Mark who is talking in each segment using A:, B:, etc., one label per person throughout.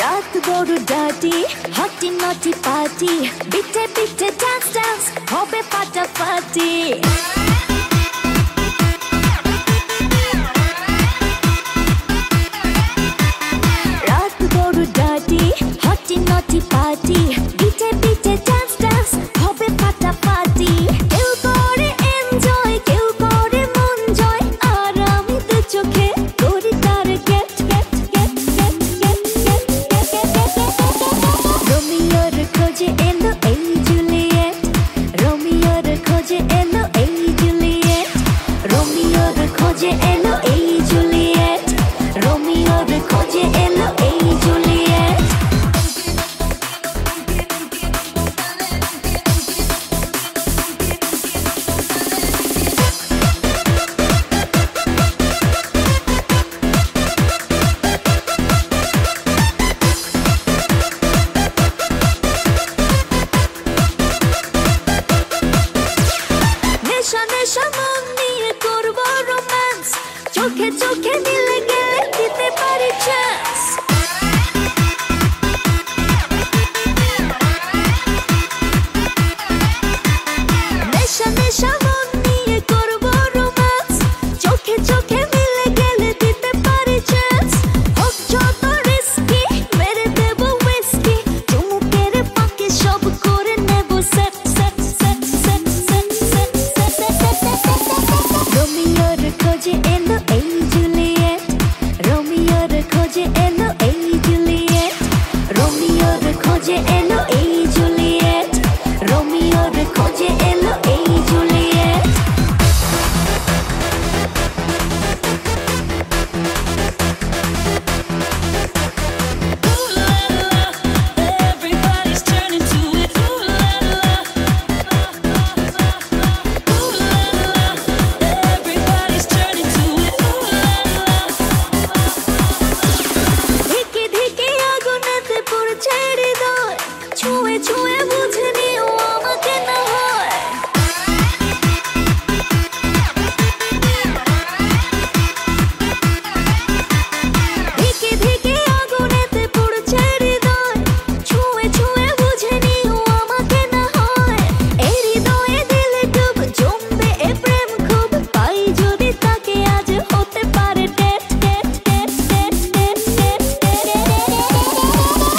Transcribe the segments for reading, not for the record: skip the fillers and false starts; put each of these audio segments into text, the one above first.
A: রাত বড় ডার্টি হটি নটি পার্টি বিটে বিটে ডান্স ডান্স হবে ফাটাফাটি রাত বড় ডার্টি হটি নটি পার্টি বিটে বিটে ডান্স ডান্স হবে ফাটাফাটি কেউ করে এনজয় কেউ করে মন জয় আর আমি তো চোখে করি তার gate gate gate gate gate gate রোমিওর খোঁজে এলো এই জুলিয়েট রোমিওর খোঁজে এলো এই জুলিয়েট রোমিওর খোঁজে এলো এই জুলিয়েট রোমিওর খোঁজে এলো এই জুলিয়েট নেশা নেশা মন নিয়ে করবো রোম্যান্স চোখে চোখে মিলে গেলে দিতে পারি চান্স নেশা নেশা মন নিয়ে করবো রোম্যান্স চোখে চোখে মিলে গেলে দিতে পারি চান্স হোক যত রিস্কি মেরে দেবো হুইস্কি চুমুকের ফাঁকে সব করে নেবো set set set set set set রোমিওর খোঁজে এলো এই জুলিয়েট রোমিওর খোঁজে এলো এই জুলিয়েট রোমিওর খোঁজে এলো এই জুলিয়েট রোমিওর খোঁজে এলো এই Juliet
B: Everybody's turning to it. Ooh la la. Ooh la la. Everybody's turning to it. Ooh la la.
A: ধিকে ধিকে আগুনেতে পড়ছে হৃদয় ছুঁয়ে ছুঁয়ে বুঝে নিও আমাকে না হয় ধিকে ধিকে আগুনেতে পড়ছে হৃদয় ছুঁয়ে ছুঁয়ে বুঝে নিও আমাকে না হয় এই হৃদয়ে দিলে ডুব জমবে এ প্রেম খুব পাই যদি তাকে আজ হতে পারে date date date date date date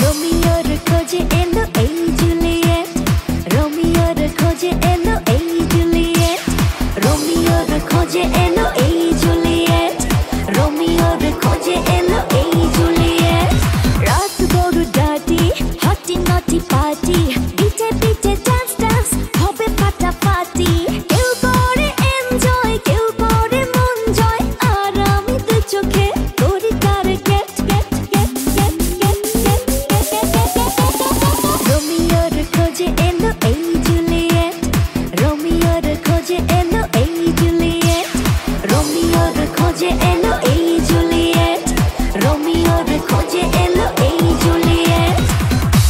A: রোমিওর খোঁজে এলো এই জুলিয়েট রোমিওর খোঁজে এলো এই জুলিয়েট রোমিওর খোঁজে এলো এই জুলিয়েট রোমিওর খোঁজে এলো